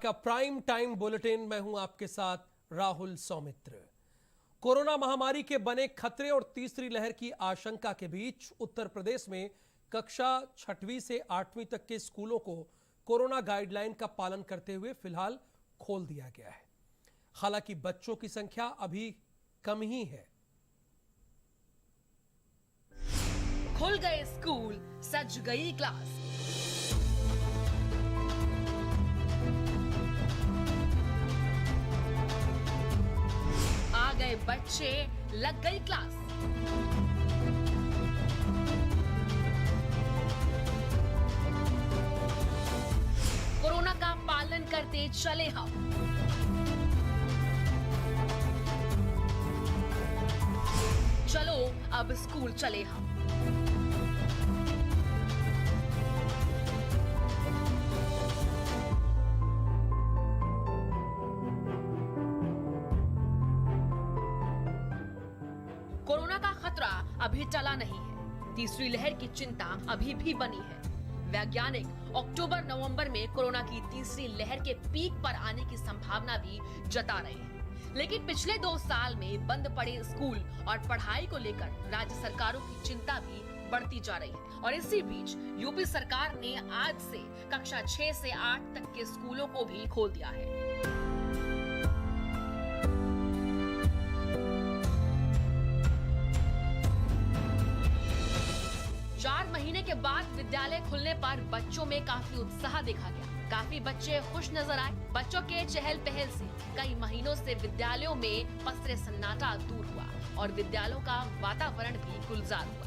का prime time bulletin. मैं हूं आपके साथ राहुल सौमित्र। कोरोना महामारी के बने खतरे और तीसरी लहर की आशंका के बीच उत्तर प्रदेश में कक्षा 6वीं से 8वीं तक के स्कूलों को कोरोना गाइडलाइन का पालन करते हुए फिलहाल खोल दिया गया है। हालांकि बच्चों की संख्या अभी कम ही है। खुल गए स्कूल, सज गई क्लास। आ गए बच्चे, लग गई क्लास। कोरोना का पालन करते चले हम। चलो अब स्कूल चले हम। कोरोना का खतरा अभी टला नहीं है। तीसरी लहर की चिंता अभी भी बनी है। वैज्ञानिक अक्टूबर नवंबर में कोरोना की तीसरी लहर के पीक पर आने की संभावना भी जता रहे हैं। लेकिन पिछले 2 साल में बंद पड़े स्कूल और पढ़ाई को लेकर राज्य सरकारों की चिंता भी बढ़ती जा रही है। और इसी बीच यूपी सरकार ने आज से कक्षा 6 से 8 तक के स्कूलों को भी खोल दिया है। 4 महीने के बाद विद्यालय खुलने पर बच्चों में काफी उत्साह देखा गया। काफी बच्चे खुश नजर आए। बच्चों के चहल पहल से कई महीनों से विद्यालयों में पसरे सन्नाटा दूर हुआ और विद्यालयों का वातावरण भी गुलजार हुआ।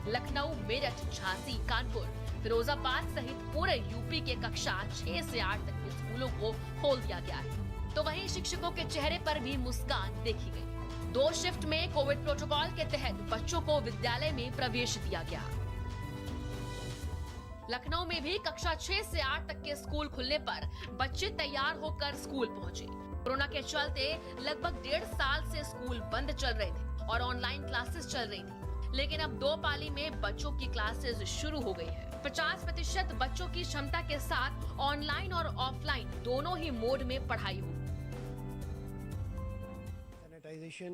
लखनऊ, मेरठ, झांसी, कानपुर, फिरोजाबाद सहित पूरे यूपी के कक्षा 6 से 8 तक के स्कूलों को खोल दिया गया है। तो वहीं शिक्षकों के चेहरे पर भी मुस्कान देखी गई। 2 शिफ्ट में कोविड प्रोटोकॉल के तहत बच्चों को विद्यालय में प्रवेश दिया गया। लखनऊ में भी कक्षा 6 से 8 तक के स्कूल खुलने पर बच्चे तैयार होकर स्कूल पहुंचे। कोरोना के चलते लगभग 1.5 साल से स्कूल बंद चल रहे थे और ऑनलाइन क्लासेस चल रही थी। लेकिन अब 2 पाली में बच्चों की क्लासेस शुरू हो गई है। 50% बच्चों की क्षमता के साथ ऑनलाइन और ऑफलाइन दोनों ही मोड में पढ़ाई होगी। सैनिटाइजेशन,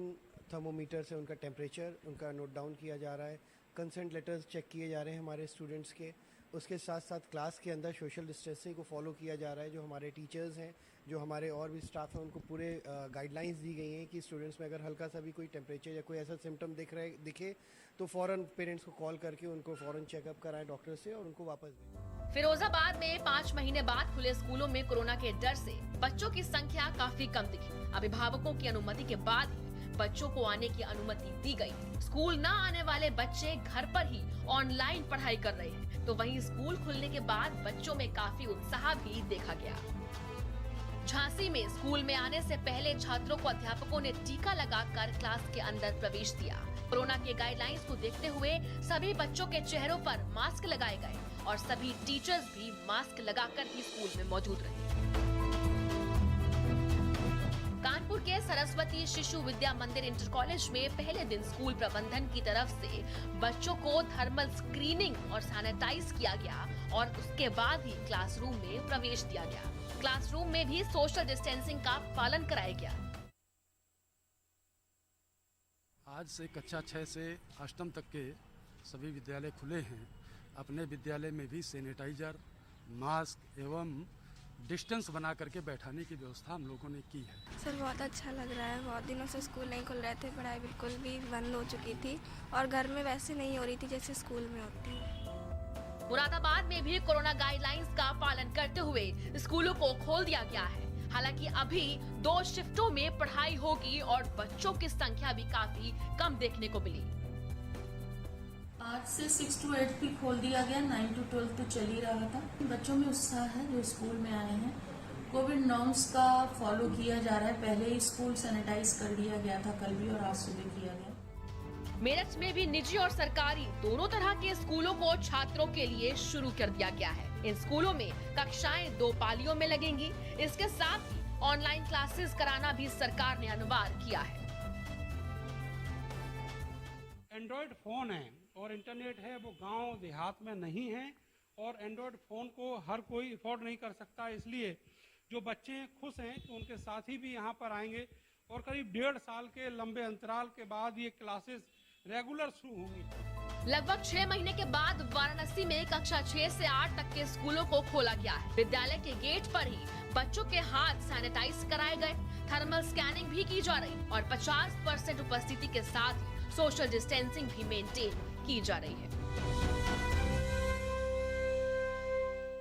थर्मोमीटर से उनका टेम्परेचर उनका नोट डाउन किया जा रहा है। कंसेंट लेटर्स चेक किए जा रहे हैं हमारे स्टूडेंट्स के। उसके साथ साथ क्लास के अंदर सोशल डिस्टेंसिंग को फॉलो किया जा रहा है। जो हमारे टीचर्स हैं, जो हमारे और भी स्टाफ हैं, उनको पूरे गाइडलाइंस दी गई हैं कि स्टूडेंट्स में अगर हल्का सा भी कोई टेम्परेचर या कोई ऐसा सिम्टम दिखे तो फ़ौरन पेरेंट्स को कॉल करके उनको फ़ौरन चेकअप कराएं डॉक्टर से और उनको वापस भेजें। फिरोजाबाद में 5 महीने बाद खुले स्कूलों में कोरोना के डर से बच्चों की संख्या काफी कम दिखी। अभिभावकों की अनुमति के बाद ही बच्चों को आने की अनुमति दी गई। स्कूल न आने वाले बच्चे घर पर ही ऑनलाइन पढ़ाई कर रहे हैं। तो वहीं स्कूल खुलने के बाद बच्चों में काफी उत्साह भी देखा गया। झांसी में स्कूल में आने से पहले छात्रों को अध्यापकों ने टीका लगाकर क्लास के अंदर प्रवेश दिया। कोरोना के गाइडलाइंस को देखते हुए सभी बच्चों के चेहरों पर मास्क लगाए गए और सभी टीचर्स भी मास्क लगाकर ही स्कूल में मौजूद रहे। कानपुर के सरस्वती शिशु विद्या मंदिर इंटर कॉलेज में पहले दिन स्कूल प्रबंधन की तरफ से बच्चों को थर्मल स्क्रीनिंग और सैनिटाइज किया गया और उसके बाद ही क्लासरूम में प्रवेश दिया गया। क्लासरूम में भी सोशल डिस्टेंसिंग का पालन कराया गया। आज से कक्षा 6 से 8वीं तक के सभी विद्यालय खुले हैं। अपने विद्यालय में भी सैनिटाइजर, मास्क एवं डिस्टेंस बना करके बैठाने की व्यवस्था हम लोगों ने की है। सर बहुत अच्छा लग रहा है। बहुत दिनों से स्कूल नहीं खुल रहे थे, पढ़ाई बिल्कुल भी बंद हो चुकी थी और घर में वैसे नहीं हो रही थी जैसे स्कूल में होती है। मुरादाबाद में भी कोरोना गाइडलाइंस का पालन करते हुए स्कूलों को खोल दिया गया है। हालांकि अभी 2 शिफ्टों में पढ़ाई होगी और बच्चों की संख्या भी काफी कम देखने को मिली। आज से 6 to 8 भी खोल दिया गया। 9 to 12 तो चल ही रहा था। बच्चों में उत्साह है जो स्कूल में आए हैं। कोविड नॉर्म्स का फॉलो किया जा रहा है। पहले ही स्कूल सैनिटाइज कर दिया गया था, कल भी और आज सुबह किया गया। मेरठ में भी निजी और सरकारी दोनों तरह के स्कूलों को छात्रों के लिए शुरू कर दिया गया है। इन स्कूलों में कक्षाएं 2 पालियों में लगेंगी। इसके साथ ही ऑनलाइन क्लासेस कराना भी सरकार ने अनिवार्य किया है। एंड्रॉयड फोन है और इंटरनेट है, वो गांव देहात में नहीं है और एंड्रॉयड फ़ोन को हर कोई अफोर्ड नहीं कर सकता। इसलिए जो बच्चे खुश हैं तो उनके साथी भी यहाँ पर आएंगे और करीब 1.5 साल के लंबे अंतराल के बाद ये क्लासेस रेगुलर शुरू होंगी। लगभग 6 महीने के बाद वाराणसी में कक्षा 6 से 8 तक के स्कूलों को खोला गया है। विद्यालय के गेट पर ही बच्चों के हाथ सैनिटाइज कराए गए, थर्मल स्कैनिंग भी की जा रही और 50% उपस्थिति के साथ ही सोशल डिस्टेंसिंग भी मेंटेन की जा रही है।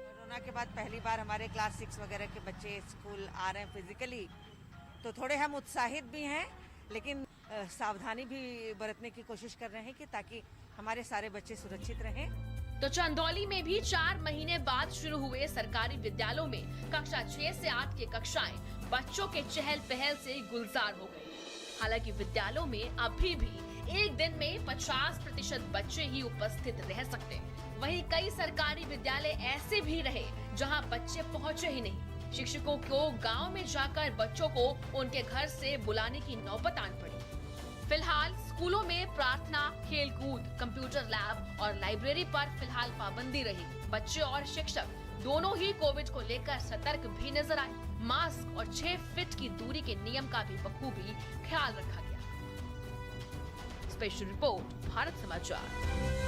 कोरोना के बाद पहली बार हमारे क्लास 6 वगैरह के बच्चे स्कूल आ रहे हैं फिजिकली, तो थोड़े हम उत्साहित भी हैं, लेकिन सावधानी भी बरतने की कोशिश कर रहे हैं कि ताकि हमारे सारे बच्चे सुरक्षित रहें। तो चंदौली में भी 4 महीने बाद शुरू हुए सरकारी विद्यालयों में कक्षा 6 से 8 की कक्षाएं बच्चों के चहल पहल से गुलजार हो गई। हालांकि विद्यालयों में अभी भी एक दिन में 50% बच्चे ही उपस्थित रह सकते हैं। वहीं कई सरकारी विद्यालय ऐसे भी रहे जहां बच्चे पहुंचे ही नहीं। शिक्षकों को गांव में जाकर बच्चों को उनके घर से बुलाने की नौबत आन पड़ी। फिलहाल स्कूलों में प्रार्थना, खेलकूद, कंप्यूटर लैब और लाइब्रेरी पर फिलहाल पाबंदी रही। बच्चे और शिक्षक दोनों ही कोविड को लेकर सतर्क भी नजर आए। मास्क और 6 फीट की दूरी के नियम का भी बखूबी ख्याल रखा गया। स्पेशल रिपोर्ट, भारत समाचार।